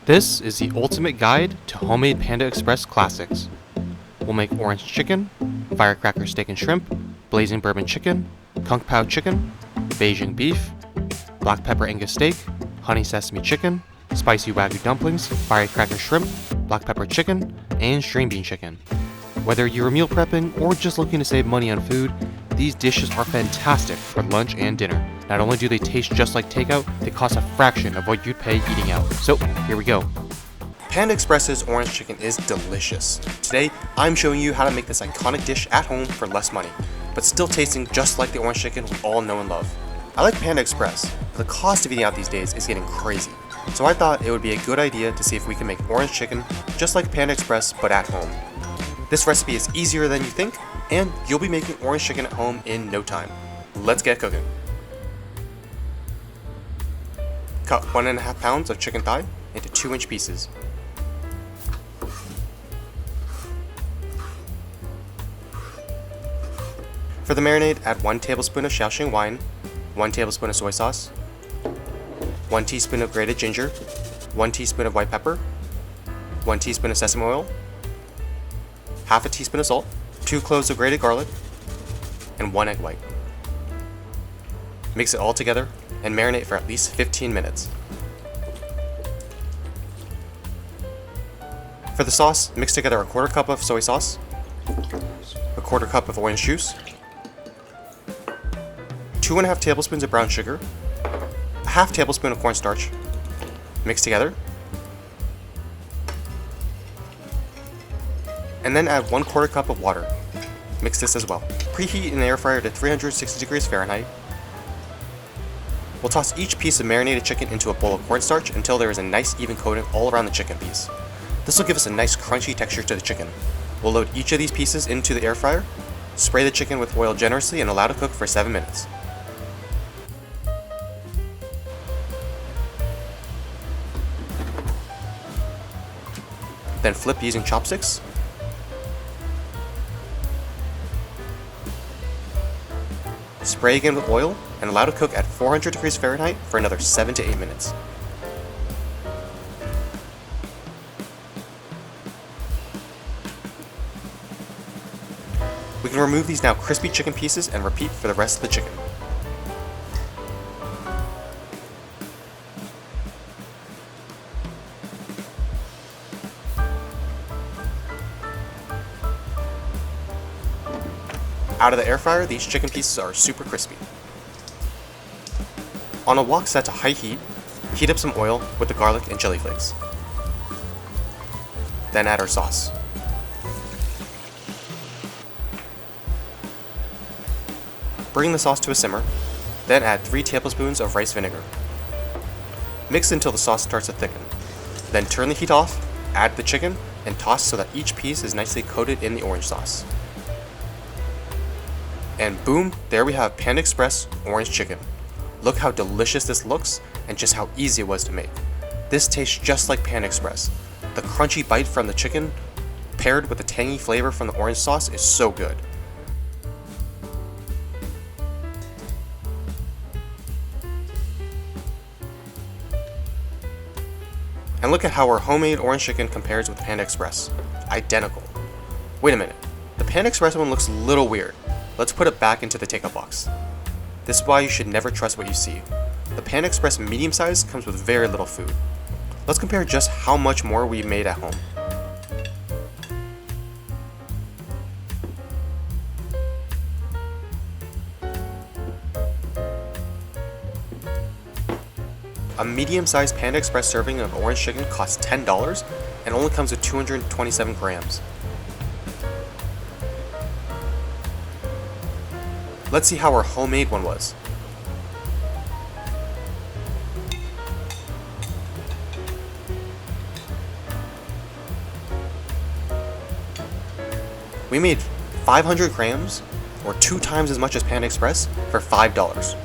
This is the ultimate guide to homemade Panda Express classics. We'll make orange chicken, firecracker steak and shrimp, blazing bourbon chicken, kung pao chicken, Beijing beef, black pepper Angus steak, honey sesame chicken, spicy Wagyu dumplings, firecracker shrimp, black pepper chicken, and string bean chicken. Whether you're meal prepping or just looking to save money on food, these dishes are fantastic for lunch and dinner. Not only do they taste just like takeout, they cost a fraction of what you'd pay eating out. So, here we go. Panda Express's orange chicken is delicious. Today, I'm showing you how to make this iconic dish at home for less money, but still tasting just like the orange chicken we all know and love. I like Panda Express, but the cost of eating out these days is getting crazy. So I thought it would be a good idea to see if we can make orange chicken just like Panda Express, but at home. This recipe is easier than you think, and you'll be making orange chicken at home in no time. Let's get cooking. Cut 1.5 pounds of chicken thigh into 2-inch pieces. For the marinade, add 1 tablespoon of Shaoxing wine, 1 tablespoon of soy sauce, 1 teaspoon of grated ginger, 1 teaspoon of white pepper, 1 teaspoon of sesame oil, half a teaspoon of salt, 2 cloves of grated garlic, and 1 egg white. Mix it all together and marinate for at least 15 minutes. For the sauce, mix together a 1/4 cup of soy sauce, a 1/4 cup of orange juice, 2.5 tablespoons of brown sugar, a half tablespoon of cornstarch. Mix together, and then add 1/4 cup of water. Mix this as well. Preheat an air fryer to 360 degrees Fahrenheit. We'll toss each piece of marinated chicken into a bowl of cornstarch until there is a nice even coating all around the chicken piece. This will give us a nice crunchy texture to the chicken. We'll load each of these pieces into the air fryer, spray the chicken with oil generously, and allow to cook for 7 minutes. Then flip using chopsticks. Spray again with oil and allow to cook at 400 degrees Fahrenheit for another 7 to 8 minutes. We can remove these now crispy chicken pieces and repeat for the rest of the chicken. Out of the air fryer, these chicken pieces are super crispy. On a wok set to high heat, heat up some oil with the garlic and chili flakes. Then add our sauce. Bring the sauce to a simmer, then add 3 tablespoons of rice vinegar. Mix until the sauce starts to thicken. Then turn the heat off, add the chicken, and toss so that each piece is nicely coated in the orange sauce. And boom, there we have Panda Express orange chicken. Look how delicious this looks and just how easy it was to make. This tastes just like Panda Express. The crunchy bite from the chicken paired with the tangy flavor from the orange sauce is so good. And look at how our homemade orange chicken compares with Panda Express. Identical. Wait a minute, the Panda Express one looks a little weird. Let's put it back into the takeout box. This is why you should never trust what you see. The Panda Express medium size comes with very little food. Let's compare just how much more we made at home. A medium-sized Panda Express serving of orange chicken costs $10 and only comes with 227 grams. Let's see how our homemade one was. We made 500 grams, or 2 times as much as Panda Express, for $5.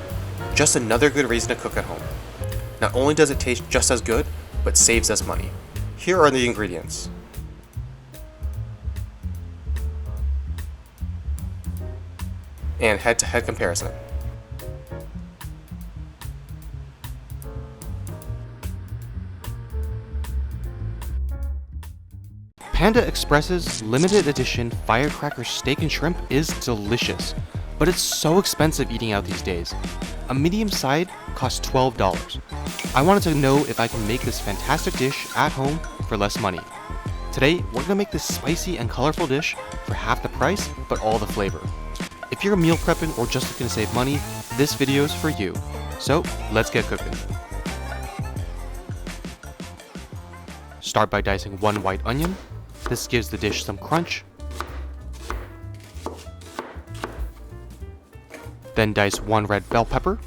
Just another good reason to cook at home. Not only does it taste just as good, but saves us money. Here are the ingredients. And head-to-head comparison. Panda Express's limited edition Firecracker steak and shrimp is delicious, but it's so expensive eating out these days. A medium side costs $12. I wanted to know if I can make this fantastic dish at home for less money. Today, we're gonna make this spicy and colorful dish for half the price, but all the flavor. If you're meal prepping or just looking to save money, this video is for you. So, let's get cooking. Start by dicing one white onion. This gives the dish some crunch. Then dice one red bell pepper.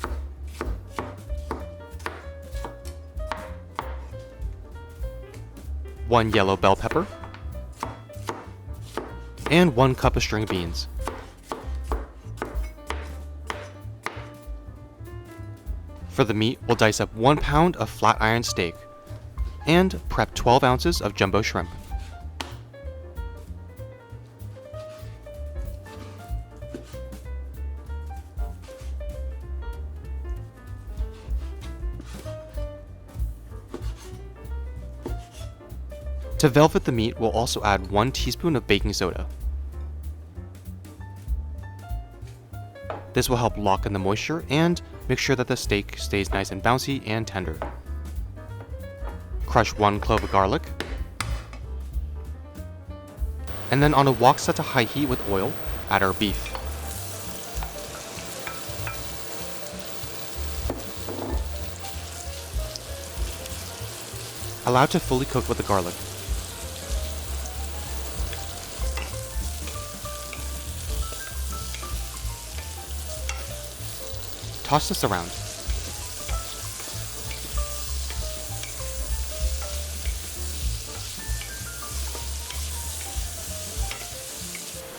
One yellow bell pepper. And 1 cup of string beans. For the meat, we'll dice up 1 pound of flat iron steak and prep 12 ounces of jumbo shrimp. To velvet the meat, we'll also add 1 teaspoon of baking soda. This will help lock in the moisture and make sure that the steak stays nice and bouncy and tender. Crush 1 clove of garlic. And then on a wok set to high heat with oil, add our beef. Allow it to fully cook with the garlic. Toss this around.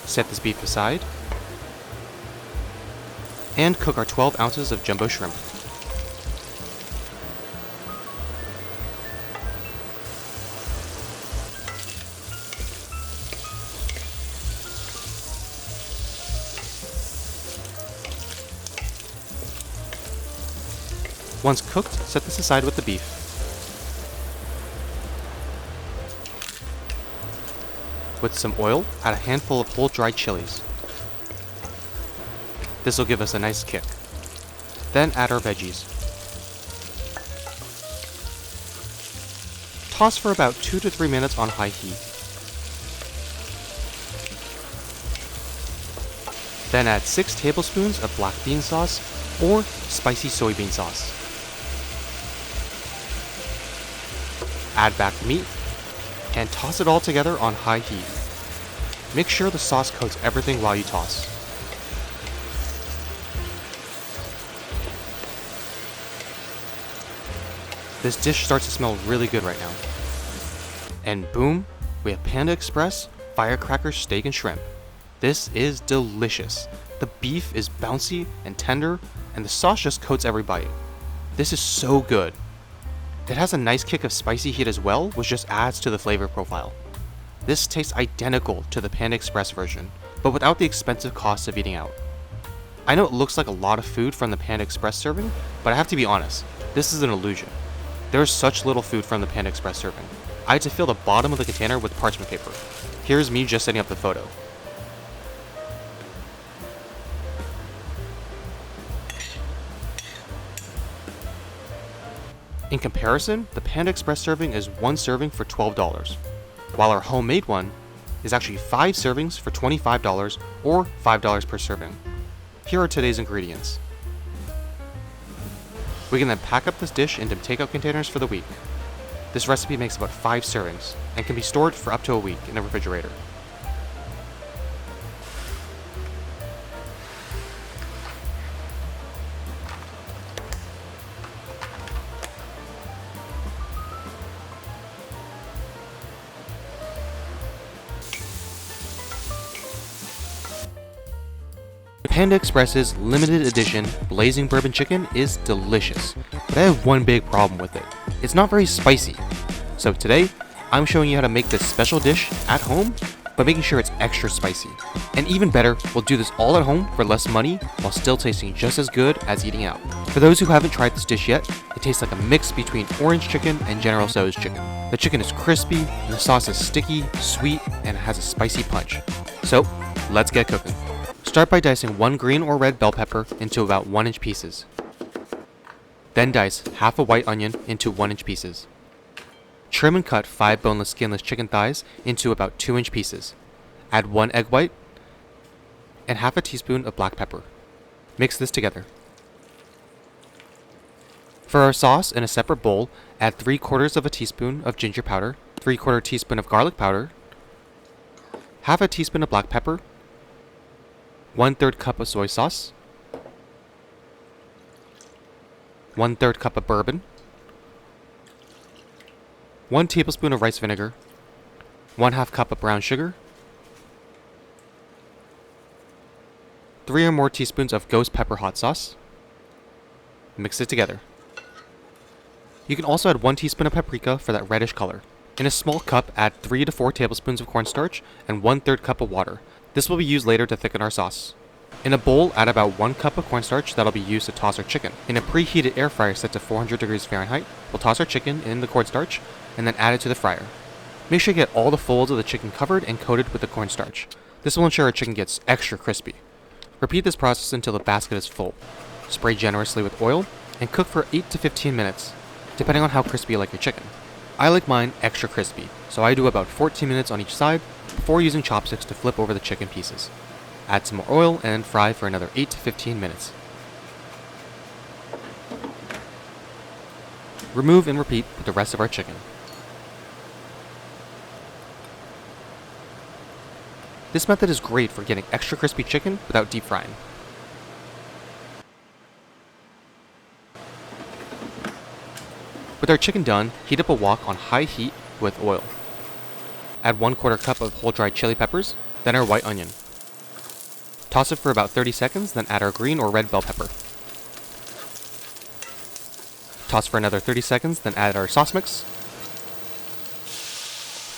Set this beef aside. And cook our 12 ounces of jumbo shrimp. Once cooked, set this aside with the beef. With some oil, add a handful of whole dried chilies. This will give us a nice kick. Then add our veggies. Toss for about 2 to 3 minutes on high heat. Then add 6 tablespoons of black bean sauce or spicy soybean sauce. Add back the meat, and toss it all together on high heat. Make sure the sauce coats everything while you toss. This dish starts to smell really good right now. And boom, we have Panda Express Firecracker steak and shrimp. This is delicious. The beef is bouncy and tender, and the sauce just coats every bite. This is so good. It has a nice kick of spicy heat as well, which just adds to the flavor profile. This tastes identical to the Panda Express version, but without the expensive cost of eating out. I know it looks like a lot of food from the Panda Express serving, but I have to be honest, this is an illusion. There is such little food from the Panda Express serving. I had to fill the bottom of the container with parchment paper. Here's me just setting up the photo. In comparison, the Panda Express serving is 1 serving for $12, while our homemade one is actually 5 servings for $25 or $5 per serving. Here are today's ingredients. We can then pack up this dish into takeout containers for the week. This recipe makes about 5 servings and can be stored for up to a week in the refrigerator. Panda Express's limited edition Blazing Bourbon Chicken is delicious, but I have one big problem with it. It's not very spicy. So today, I'm showing you how to make this special dish at home but making sure it's extra spicy. And even better, we'll do this all at home for less money while still tasting just as good as eating out. For those who haven't tried this dish yet, it tastes like a mix between orange chicken and General Tso's chicken. The chicken is crispy, and the sauce is sticky, sweet, and has a spicy punch. So, let's get cooking. Start by dicing 1 green or red bell pepper into about 1-inch pieces. Then dice half a white onion into 1-inch pieces. Trim and cut 5 boneless skinless chicken thighs into about 2-inch pieces. Add 1 egg white and half a teaspoon of black pepper. Mix this together. For our sauce, in a separate bowl, add 3/4 of a teaspoon of ginger powder, 3/4 teaspoon of garlic powder, half a teaspoon of black pepper, 1/3 cup of soy sauce, 1/3 cup of bourbon, 1 tablespoon of rice vinegar, 1/2 cup of brown sugar, 3 or more teaspoons of ghost pepper hot sauce. Mix it together. You can also add 1 teaspoon of paprika for that reddish color. In a small cup, add 3 to 4 tablespoons of cornstarch and 1/3 cup of water. This will be used later to thicken our sauce. In a bowl, add about 1 cup of cornstarch that'll be used to toss our chicken. In a preheated air fryer set to 400 degrees Fahrenheit, we'll toss our chicken in the cornstarch and then add it to the fryer. Make sure you get all the folds of the chicken covered and coated with the cornstarch. This will ensure our chicken gets extra crispy. Repeat this process until the basket is full. Spray generously with oil and cook for 8 to 15 minutes, depending on how crispy you like your chicken. I like mine extra crispy, so I do about 14 minutes on each side before using chopsticks to flip over the chicken pieces. Add some more oil and fry for another 8 to 15 minutes. Remove and repeat with the rest of our chicken. This method is great for getting extra crispy chicken without deep frying. With our chicken done, heat up a wok on high heat with oil. Add 1/4 cup of whole dried chili peppers, then our white onion. Toss it for about 30 seconds, then add our green or red bell pepper. Toss for another 30 seconds, then add our sauce mix.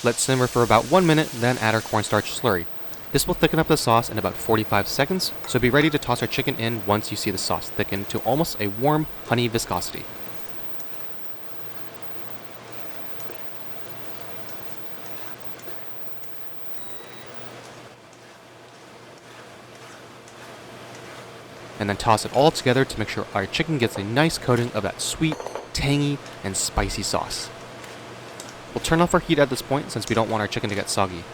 Let simmer for about 1 minute, then add our cornstarch slurry. This will thicken up the sauce in about 45 seconds, so be ready to toss our chicken in once you see the sauce thicken to almost a warm, honey viscosity. And then toss it all together to make sure our chicken gets a nice coating of that sweet, tangy, and spicy sauce. We'll turn off our heat at this point since we don't want our chicken to get soggy.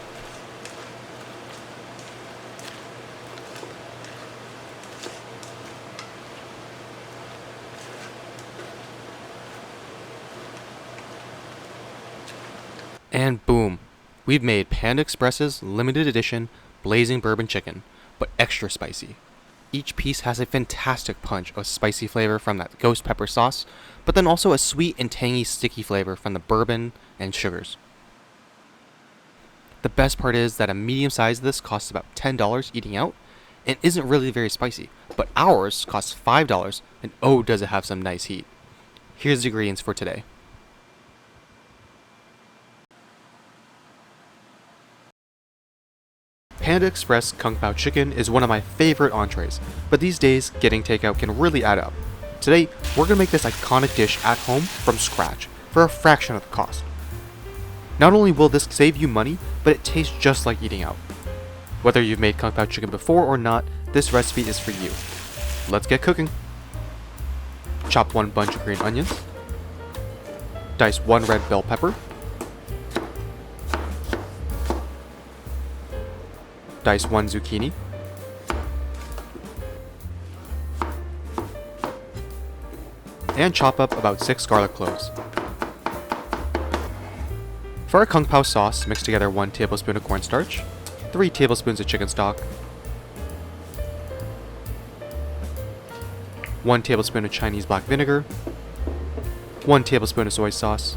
And boom, we've made Panda Express's limited edition Blazing Bourbon Chicken, but extra spicy. Each piece has a fantastic punch of spicy flavor from that ghost pepper sauce, but then also a sweet and tangy sticky flavor from the bourbon and sugars. The best part is that a medium size of this costs about $10 eating out, and isn't really very spicy, but ours costs $5, and oh does it have some nice heat. Here's the ingredients for today. Panda Express Kung Pao Chicken is one of my favorite entrees, but these days, getting takeout can really add up. Today, we're going to make this iconic dish at home from scratch, for a fraction of the cost. Not only will this save you money, but it tastes just like eating out. Whether you've made Kung Pao Chicken before or not, this recipe is for you. Let's get cooking. Chop 1 bunch of green onions. Dice 1 red bell pepper. Dice 1 zucchini. And chop up about 6 garlic cloves. For our Kung Pao sauce, mix together 1 tablespoon of cornstarch, 3 tablespoons of chicken stock, 1 tablespoon of Chinese black vinegar, 1 tablespoon of soy sauce,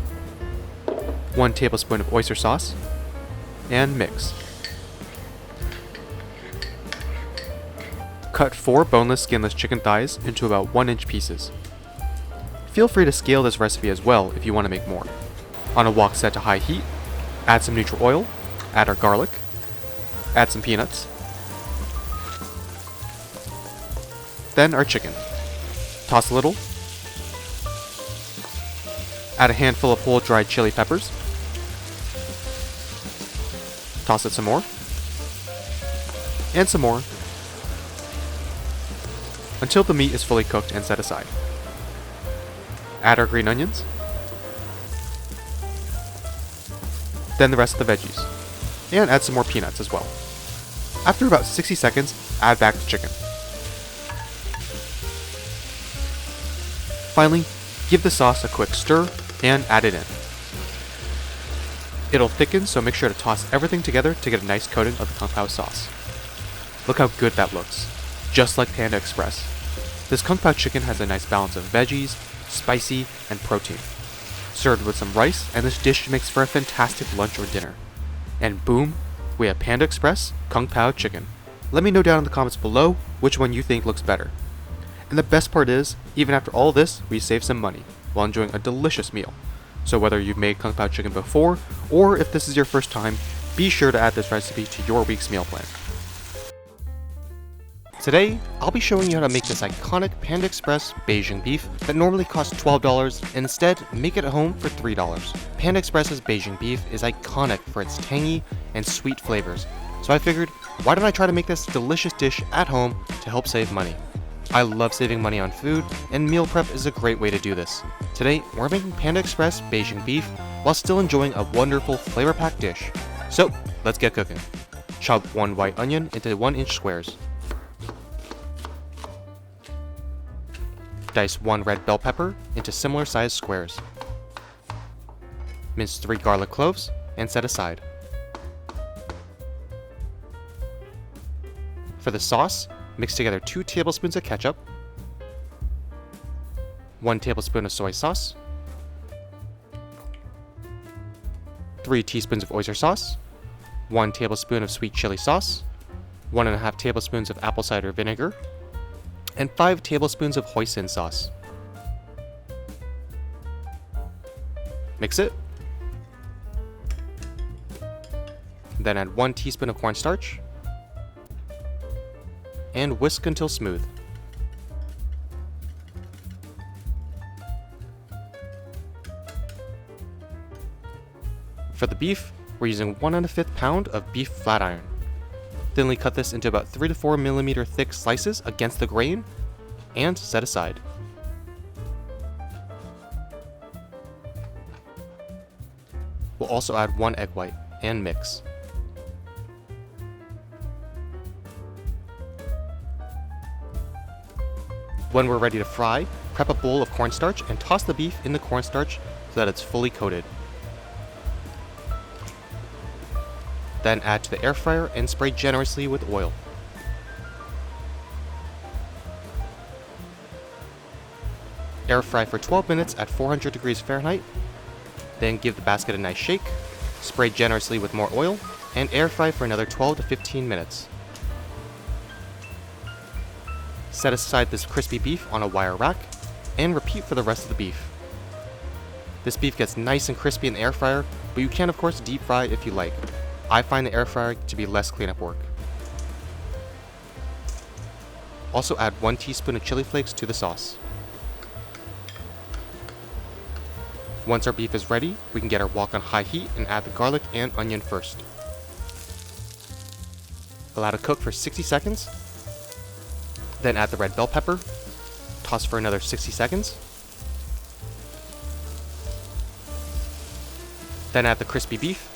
1 tablespoon of oyster sauce, and mix. Cut 4 boneless skinless chicken thighs into about 1-inch pieces. Feel free to scale this recipe as well if you want to make more. On a wok set to high heat, add some neutral oil, add our garlic, Add some peanuts. Then our chicken. Toss a little. Add a handful of whole dried chili peppers. Toss it some more. And some more. Until the meat is fully cooked and set aside. Add our green onions. Then the rest of the veggies. And add some more peanuts as well. After about 60 seconds, add back the chicken. Finally, give the sauce a quick stir and add it in. It'll thicken, so make sure to toss everything together to get a nice coating of the Kung Pao sauce. Look how good that looks, just like Panda Express. This Kung Pao chicken has a nice balance of veggies, spicy, and protein. Served with some rice, and this dish makes for a fantastic lunch or dinner. And boom, we have Panda Express Kung Pao chicken. Let me know down in the comments below which one you think looks better. And the best part is, even after all this, we save some money while enjoying a delicious meal. So whether you've made Kung Pao chicken before, or if this is your first time, be sure to add this recipe to your week's meal plan. Today, I'll be showing you how to make this iconic Panda Express Beijing beef that normally costs $12 and instead make it at home for $3. Panda Express's Beijing beef is iconic for its tangy and sweet flavors, so I figured, why don't I try to make this delicious dish at home to help save money? I love saving money on food, and meal prep is a great way to do this. Today, we're making Panda Express Beijing beef while still enjoying a wonderful flavor-packed dish. So, let's get cooking. Chop one white onion into 1-inch squares. Dice one red bell pepper into similar sized squares. Mince 3 garlic cloves and set aside. For the sauce, mix together 2 tablespoons of ketchup, 1 tablespoon of soy sauce, 3 teaspoons of oyster sauce, 1 tablespoon of sweet chili sauce, 1.5 tablespoons of apple cider vinegar, and 5 tablespoons of hoisin sauce. Mix it. Then add 1 teaspoon of cornstarch and whisk until smooth. For the beef, we're using 1/5 pound of beef flat iron. Thinly cut this into about 3 to 4 millimeter thick slices against the grain and set aside. We'll also add 1 egg white and mix. When we're ready to fry, prep a bowl of cornstarch and toss the beef in the cornstarch so that it's fully coated. Then add to the air fryer and spray generously with oil. Air fry for 12 minutes at 400 degrees Fahrenheit. Then give the basket a nice shake, spray generously with more oil, and air fry for another 12 to 15 minutes. Set aside this crispy beef on a wire rack, and repeat for the rest of the beef. This beef gets nice and crispy in the air fryer, but you can of course deep fry if you like. I find the air fryer to be less cleanup work. Also add 1 teaspoon of chili flakes to the sauce. Once our beef is ready, we can get our wok on high heat and add the garlic and onion first. Allow to cook for 60 seconds. Then add the red bell pepper. Toss for another 60 seconds. Then add the crispy beef.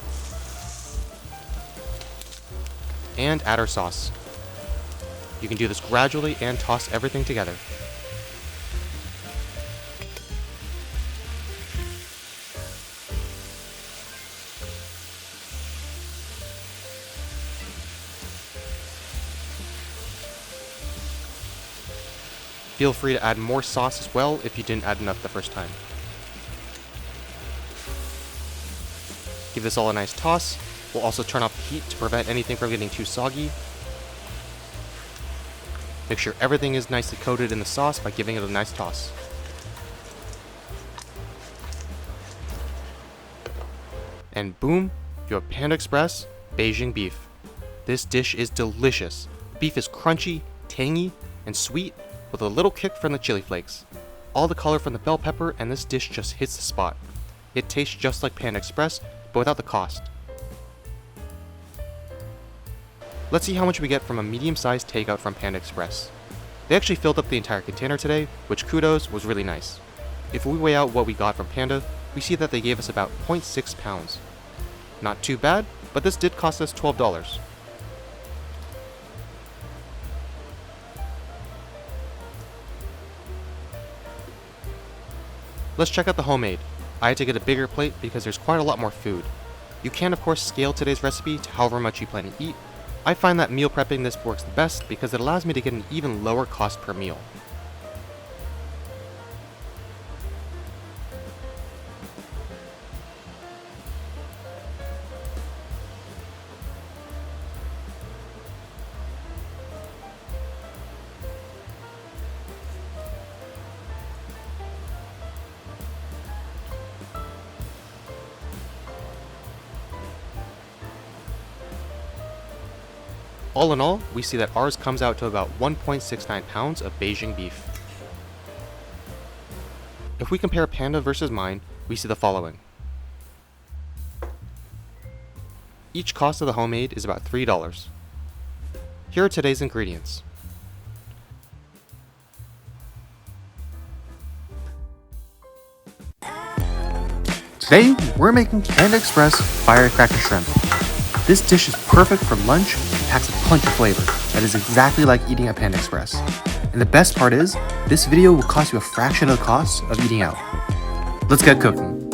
And add our sauce. You can do this gradually and toss everything together. Feel free to add more sauce as well if you didn't add enough the first time. Give this all a nice toss. We'll also turn off the heat to prevent anything from getting too soggy. Make sure everything is nicely coated in the sauce by giving it a nice toss. And boom, you have Panda Express Beijing beef. This dish is delicious. Beef is crunchy, tangy, and sweet with a little kick from the chili flakes. All the color from the bell pepper, and this dish just hits the spot. It tastes just like Panda Express, but without the cost. Let's see how much we get from a medium-sized takeout from Panda Express. They actually filled up the entire container today, which kudos was really nice. If we weigh out what we got from Panda, we see that they gave us about 0.6 pounds. Not too bad, but this did cost us $12. Let's check out the homemade. I had to get a bigger plate because there's quite a lot more food. You can of course scale today's recipe to however much you plan to eat. I find that meal prepping this works the best because it allows me to get an even lower cost per meal. All in all, we see that ours comes out to about 1.69 pounds of Beijing beef. If we compare Panda versus mine, we see the following. Each cost of the homemade is about $3. Here are today's ingredients. Today, we're making Panda Express Firecracker shrimp. This dish is perfect for lunch and packs a punch of flavor that is exactly like eating at Panda Express. And the best part is, this video will cost you a fraction of the cost of eating out. Let's get cooking.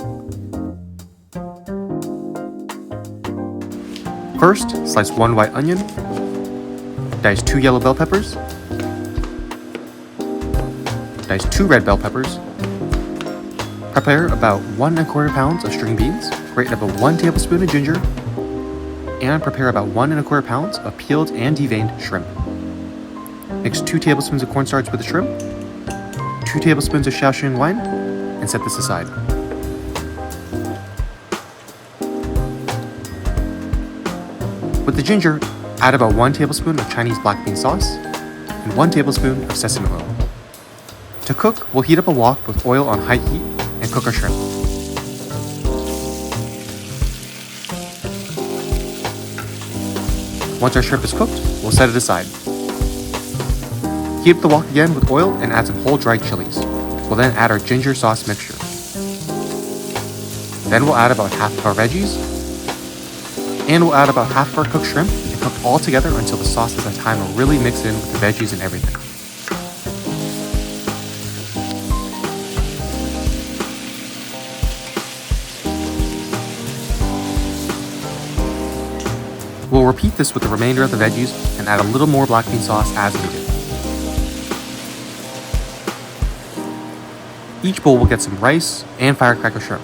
First, slice 1 white onion, dice 2 yellow bell peppers, dice 2 red bell peppers, prepare about 1 1/4 pounds of string beans, grate about 1 tablespoon of ginger, and prepare about 1 1/4 pounds of peeled and deveined shrimp. Mix 2 tablespoons of cornstarch with the shrimp, 2 tablespoons of Shaoxing wine, and set this aside. With the ginger, add about 1 tablespoon of Chinese black bean sauce and 1 tablespoon of sesame oil. To cook, we'll heat up a wok with oil on high heat and cook our shrimp. Once our shrimp is cooked, we'll set it aside. Heat up the wok again with oil and add some whole dried chilies. We'll then add our ginger sauce mixture. Then we'll add about half of our veggies, and we'll add about half of our cooked shrimp and cook all together until the sauce has had time to really mix in with the veggies and everything. We'll repeat this with the remainder of the veggies and add a little more black bean sauce as needed. Each bowl will get some rice and firecracker shrimp.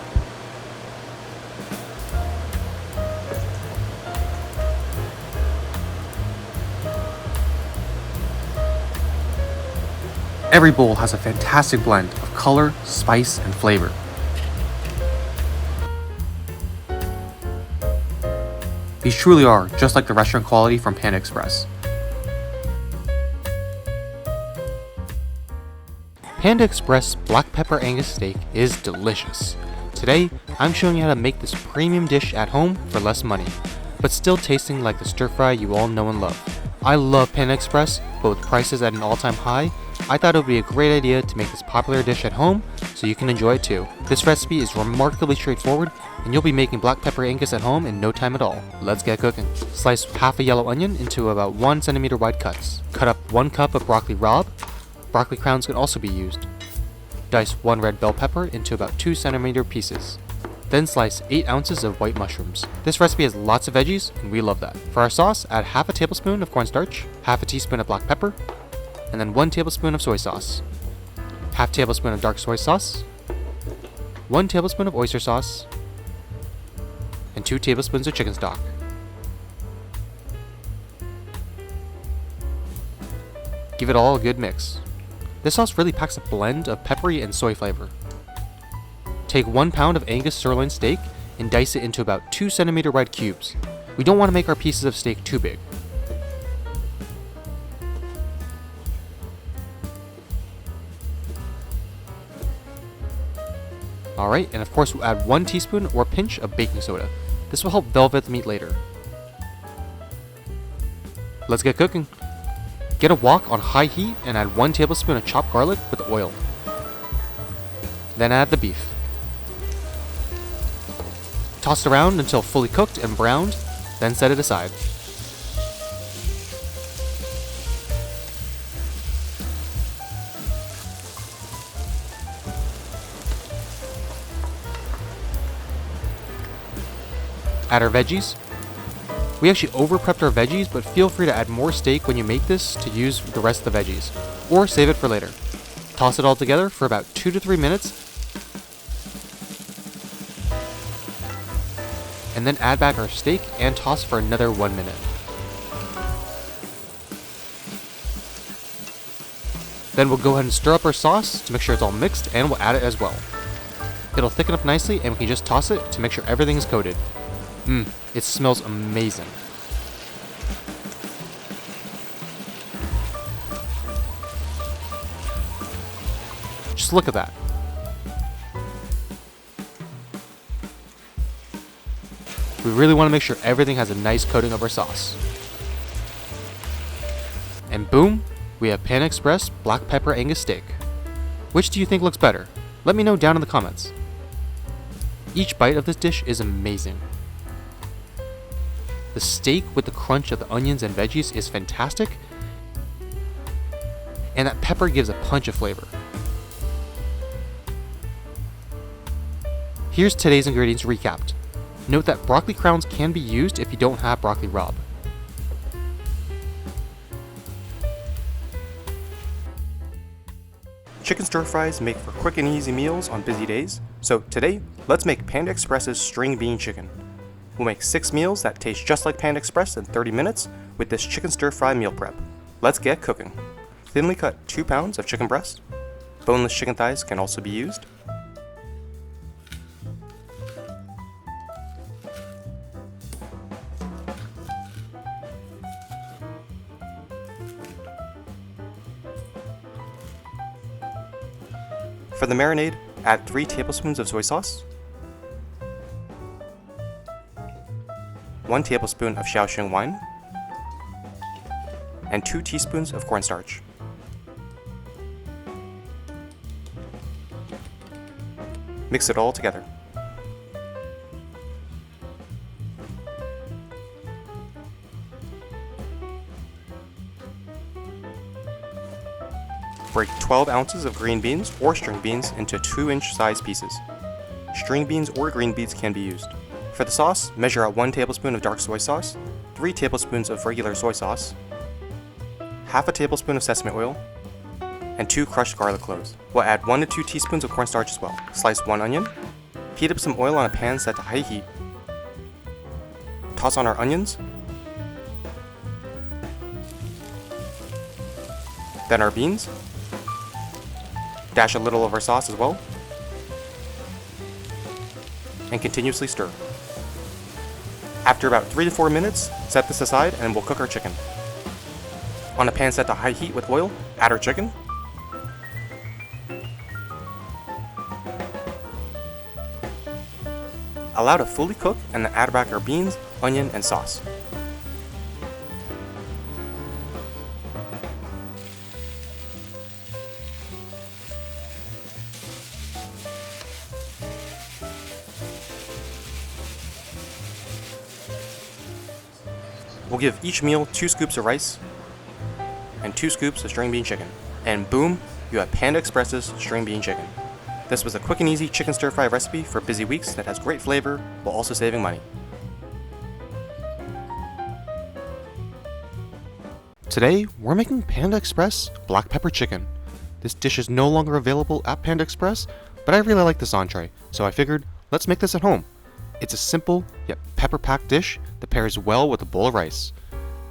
Every bowl has a fantastic blend of color, spice, and flavor. These truly are just like the restaurant quality from Panda Express. Panda Express Black Pepper Angus Steak is delicious. Today, I'm showing you how to make this premium dish at home for less money, but still tasting like the stir fry you all know and love. I love Panda Express, but with prices at an all-time high, I thought it would be a great idea to make this popular dish at home so you can enjoy it too. This recipe is remarkably straightforward, and you'll be making black pepper Angus at home in no time at all. Let's get cooking. Slice half a yellow onion into about 1 centimeter wide cuts. Cut up 1 cup of broccoli rabe. Broccoli crowns can also be used. Dice 1 red bell pepper into about 2 centimeter pieces. Then slice 8 ounces of white mushrooms. This recipe has lots of veggies, and we love that. For our sauce, add half a tablespoon of cornstarch, half a teaspoon of black pepper, and then 1 tablespoon of soy sauce, half tablespoon of dark soy sauce, 1 tablespoon of oyster sauce, and 2 tablespoons of chicken stock. Give it all a good mix. This sauce really packs a blend of peppery and soy flavor. Take 1 pound of Angus sirloin steak and dice it into about 2 centimeter wide cubes. We don't want to make our pieces of steak too big. Alright, and of course we'll add 1 teaspoon or pinch of baking soda. This will help velvet the meat later. Let's get cooking. Get a wok on high heat and add 1 tablespoon of chopped garlic with the oil. Then add the beef. Toss it around until fully cooked and browned, then set it aside. Add our veggies. We actually over-prepped our veggies, but feel free to add more steak when you make this to use the rest of the veggies, or save it for later. Toss it all together for about 2 to 3 minutes, and then add back our steak and toss for another 1 minute. Then we'll go ahead and stir up our sauce to make sure it's all mixed, and we'll add it as well. It'll thicken up nicely, and we can just toss it to make sure everything is coated. It smells amazing. Just look at that. We really want to make sure everything has a nice coating of our sauce. And boom, we have Panda Express Black Pepper Angus Steak. Which do you think looks better? Let me know down in the comments. Each bite of this dish is amazing. The steak with the crunch of the onions and veggies is fantastic, and that pepper gives a punch of flavor. Here's today's ingredients recapped. Note that broccoli crowns can be used if you don't have broccoli rabe. Chicken stir fries make for quick and easy meals on busy days, so today, let's make Panda Express's string bean chicken. We'll make 6 meals that taste just like Panda Express in 30 minutes with this chicken stir fry meal prep. Let's get cooking. Thinly cut 2 pounds of chicken breast. Boneless chicken thighs can also be used. For the marinade, add 3 tablespoons of soy sauce, 1 tablespoon of Shaoxing wine, and 2 teaspoons of cornstarch. Mix it all together. Break 12 ounces of green beans or string beans into 2-inch size pieces. String beans or green beans can be used. For the sauce, measure out 1 tablespoon of dark soy sauce, 3 tablespoons of regular soy sauce, half a tablespoon of sesame oil, and 2 crushed garlic cloves. We'll add 1 to 2 teaspoons of cornstarch as well. Slice 1 onion, heat up some oil on a pan set to high heat, toss on our onions, then our beans, dash a little of our sauce as well, and continuously stir. After about 3 to 4 minutes, set this aside and we'll cook our chicken. On a pan set to high heat with oil, add our chicken, allow to fully cook, and then add back our beans, onion, and sauce. We'll give each meal 2 scoops of rice and 2 scoops of string bean chicken. And boom, you have Panda Express's string bean chicken. This was a quick and easy chicken stir fry recipe for busy weeks that has great flavor while also saving money. Today, we're making Panda Express Black Pepper Chicken. This dish is no longer available at Panda Express, but I really like this entree, so I figured, let's make this at home. It's a simple, yet pepper-packed dish that pairs well with a bowl of rice.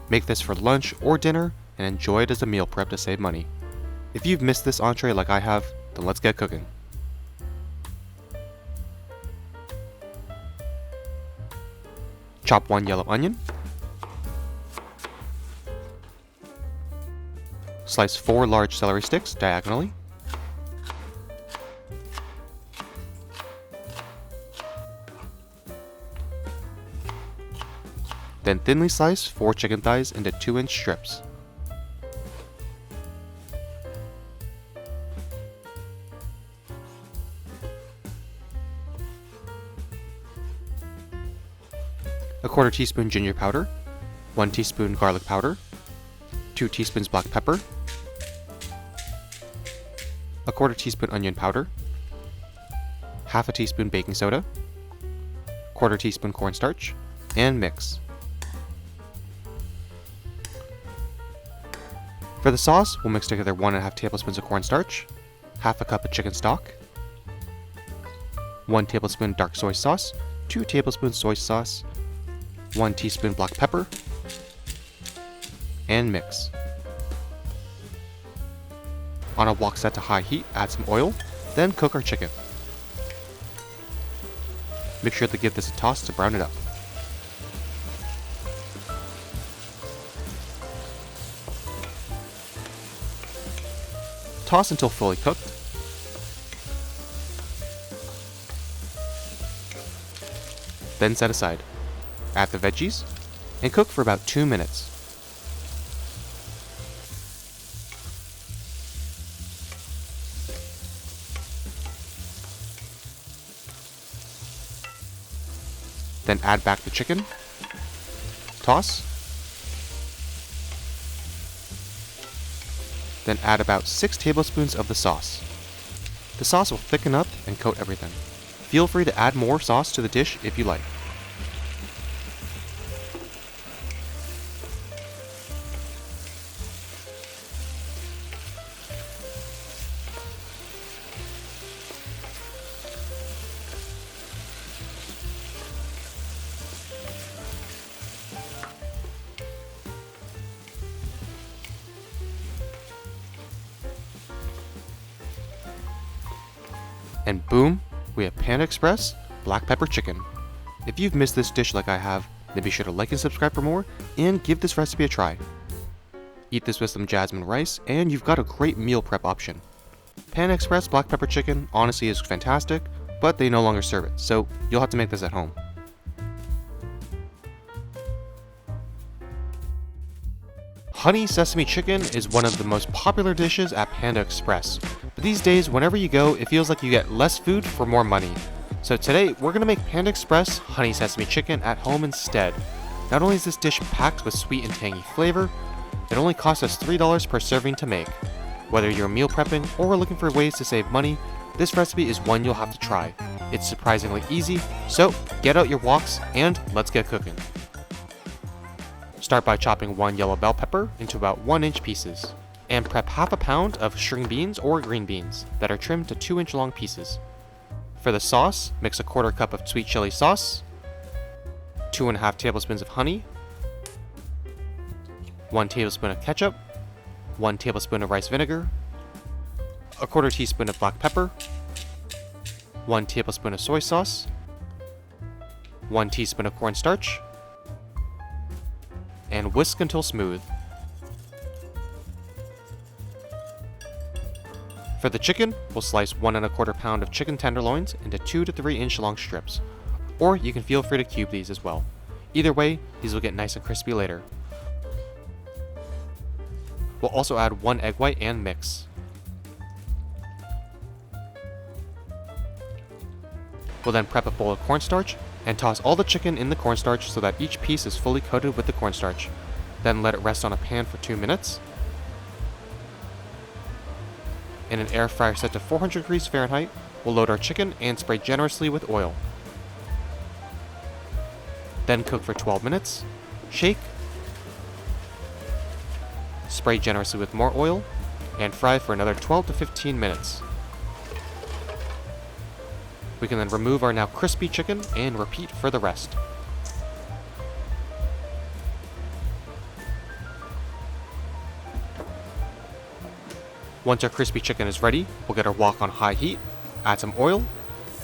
Make this for lunch or dinner, and enjoy it as a meal prep to save money. If you've missed this entree like I have, then let's get cooking. Chop 1 yellow onion. Slice 4 large celery sticks diagonally. Then thinly slice 4 chicken thighs into 2-inch strips. A 1/4 teaspoon ginger powder, 1 teaspoon garlic powder, 2 teaspoons black pepper, a 1/4 teaspoon onion powder, 1/2 teaspoon baking soda, 1/4 teaspoon cornstarch, and mix. For the sauce, we'll mix together 1½ tablespoons of cornstarch, 1/2 cup of chicken stock, 1 tablespoon dark soy sauce, 2 tablespoons soy sauce, 1 teaspoon black pepper, and mix. On a wok set to high heat, add some oil, then cook our chicken. Make sure to give this a toss to brown it up. Toss until fully cooked. Then set aside. Add the veggies and cook for about 2 minutes. Then add back the chicken, toss, then add about 6 tablespoons of the sauce. The sauce will thicken up and coat everything. Feel free to add more sauce to the dish if you like. And boom, we have Panda Express black pepper chicken. If you've missed this dish like I have, then be sure to like and subscribe for more, and give this recipe a try. Eat this with some jasmine rice, and you've got a great meal prep option. Panda Express black pepper chicken honestly is fantastic, but they no longer serve it, so you'll have to make this at home. Honey sesame chicken is one of the most popular dishes at Panda Express, but these days whenever you go it feels like you get less food for more money. So today we're going to make Panda Express honey sesame chicken at home instead. Not only is this dish packed with sweet and tangy flavor, it only costs us $3 per serving to make. Whether you're meal prepping or looking for ways to save money, this recipe is one you'll have to try. It's surprisingly easy, so get out your woks and let's get cooking. Start by chopping 1 yellow bell pepper into about 1-inch pieces, and prep 1/2 pound of string beans or green beans that are trimmed to 2-inch long pieces. For the sauce, mix a 1/4 cup of sweet chili sauce, 2½ tablespoons of honey, 1 tablespoon of ketchup, 1 tablespoon of rice vinegar, a 1/4 teaspoon of black pepper, 1 tablespoon of soy sauce, 1 teaspoon of cornstarch, and whisk until smooth. For the chicken, we'll slice 1 1/4 pound of chicken tenderloins into 2 to 3 inch long strips, or you can feel free to cube these as well. Either way, these will get nice and crispy later. We'll also add 1 egg white and mix. We'll then prep a bowl of cornstarch and toss all the chicken in the cornstarch so that each piece is fully coated with the cornstarch. Then let it rest on a pan for 2 minutes. In an air fryer set to 400 degrees Fahrenheit, we'll load our chicken and spray generously with oil. Then cook for 12 minutes, shake, spray generously with more oil, and fry for another 12 to 15 minutes. We can then remove our now crispy chicken and repeat for the rest. Once our crispy chicken is ready, we'll get our wok on high heat, add some oil,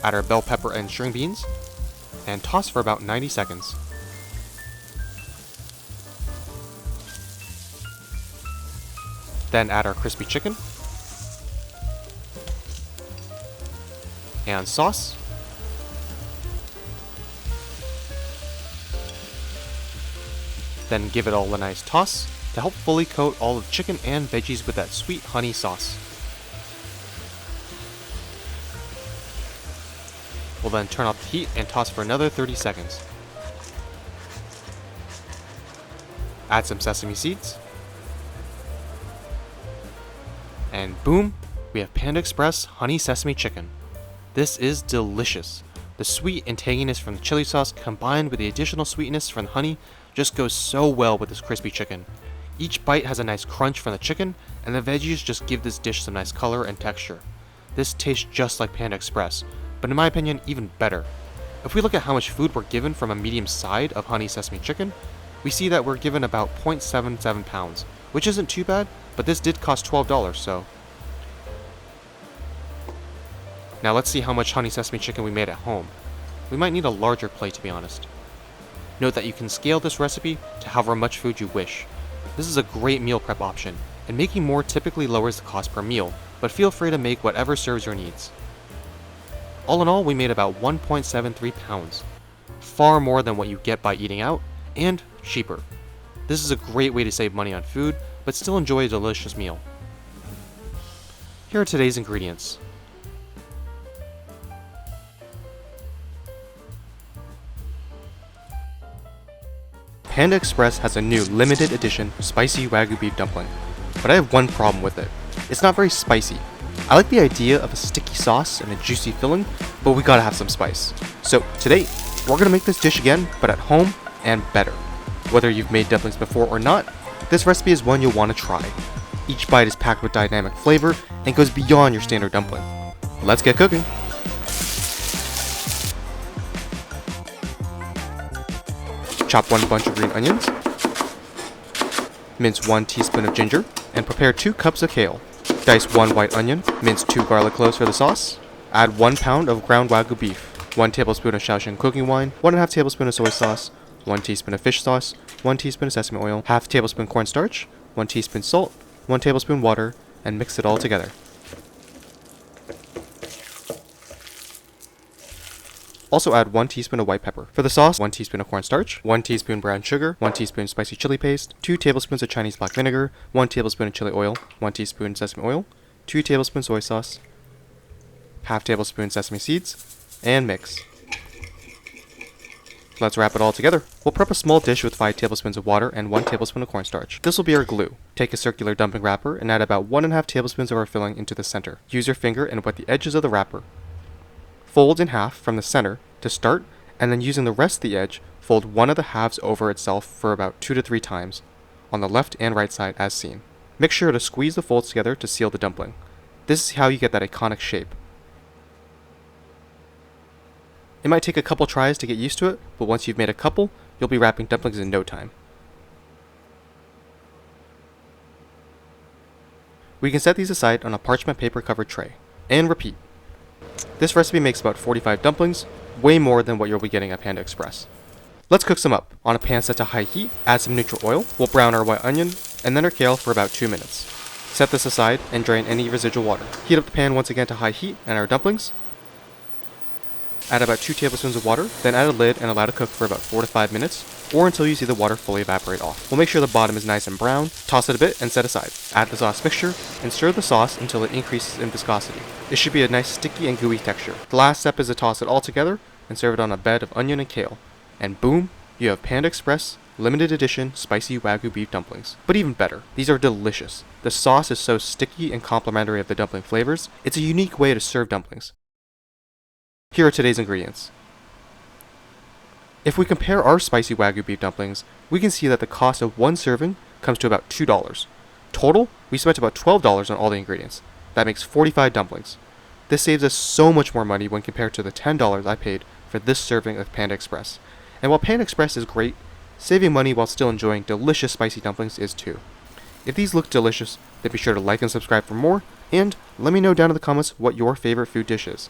add our bell pepper and string beans, and toss for about 90 seconds. Then add our crispy chicken, and sauce, Then give it all a nice toss to help fully coat all of the chicken and veggies with that sweet honey sauce. We'll then turn off the heat and toss for another 30 seconds. Add some sesame seeds. And boom, we have Panda Express Honey Sesame Chicken. This is delicious. The sweet and tanginess from the chili sauce combined with the additional sweetness from the honey just goes so well with this crispy chicken. Each bite has a nice crunch from the chicken, and the veggies just give this dish some nice color and texture. This tastes just like Panda Express, but in my opinion, even better. If we look at how much food we're given from a medium side of honey sesame chicken, we see that we're given about 0.77 pounds, which isn't too bad, but this did cost $12, so. Now let's see how much honey sesame chicken we made at home. We might need a larger plate, to be honest. Note that you can scale this recipe to however much food you wish. This is a great meal prep option, and making more typically lowers the cost per meal, but feel free to make whatever serves your needs. All in all, we made about 1.73 pounds, far more than what you get by eating out, and cheaper. This is a great way to save money on food, but still enjoy a delicious meal. Here are today's ingredients. Panda Express has a new limited edition spicy Wagyu beef dumpling, but I have one problem with it. It's not very spicy. I like the idea of a sticky sauce and a juicy filling, but we gotta have some spice. So today, we're gonna make this dish again, but at home and better. Whether you've made dumplings before or not, this recipe is one you'll want to try. Each bite is packed with dynamic flavor and goes beyond your standard dumpling. Let's get cooking! Chop 1 bunch of green onions, mince 1 teaspoon of ginger, and prepare 2 cups of kale. Dice 1 white onion, mince 2 garlic cloves for the sauce, add 1 pound of ground Wagyu beef, 1 tablespoon of Shaoxing cooking wine, 1.5 tablespoon of soy sauce, 1 teaspoon of fish sauce, 1 teaspoon of sesame oil, half tablespoon cornstarch, 1 teaspoon salt, 1 tablespoon water, and mix it all together. Also add 1 teaspoon of white pepper. For the sauce, 1 teaspoon of cornstarch, 1 teaspoon brown sugar, 1 teaspoon spicy chili paste, 2 tablespoons of Chinese black vinegar, 1 tablespoon of chili oil, 1 teaspoon sesame oil, 2 tablespoons soy sauce, half tablespoon sesame seeds, and mix. Let's wrap it all together. We'll prep a small dish with 5 tablespoons of water and 1 tablespoon of cornstarch. This will be our glue. Take a circular dumpling wrapper and add about 1.5 tablespoons of our filling into the center. Use your finger and wet the edges of the wrapper. Fold in half from the center to start, and then using the rest of the edge, fold one of the halves over itself for about 2 to 3 times, on the left and right side as seen. Make sure to squeeze the folds together to seal the dumpling. This is how you get that iconic shape. It might take a couple tries to get used to it, but once you've made a couple, you'll be wrapping dumplings in no time. We can set these aside on a parchment paper covered tray. And repeat. This recipe makes about 45 dumplings, way more than what you'll be getting at Panda Express. Let's cook some up. On a pan set to high heat, add some neutral oil. We'll brown our white onion, and then our kale for about 2 minutes. Set this aside and drain any residual water. Heat up the pan once again to high heat and our dumplings. Add about 2 tablespoons of water, then add a lid and allow to cook for about 4 to 5 minutes, or until you see the water fully evaporate off. We'll make sure the bottom is nice and brown, toss it a bit, and set aside. Add the sauce mixture, and stir the sauce until it increases in viscosity. It should be a nice sticky and gooey texture. The last step is to toss it all together, and serve it on a bed of onion and kale. And boom, you have Panda Express limited edition spicy Wagyu beef dumplings. But even better, these are delicious. The sauce is so sticky and complementary of the dumpling flavors, it's a unique way to serve dumplings. Here are today's ingredients. If we compare our spicy Wagyu beef dumplings, we can see that the cost of one serving comes to about $2. Total, we spent about $12 on all the ingredients. That makes 45 dumplings. This saves us so much more money when compared to the $10 I paid for this serving of Panda Express. And while Panda Express is great, saving money while still enjoying delicious spicy dumplings is too. If these look delicious, then be sure to like and subscribe for more, and let me know down in the comments what your favorite food dish is.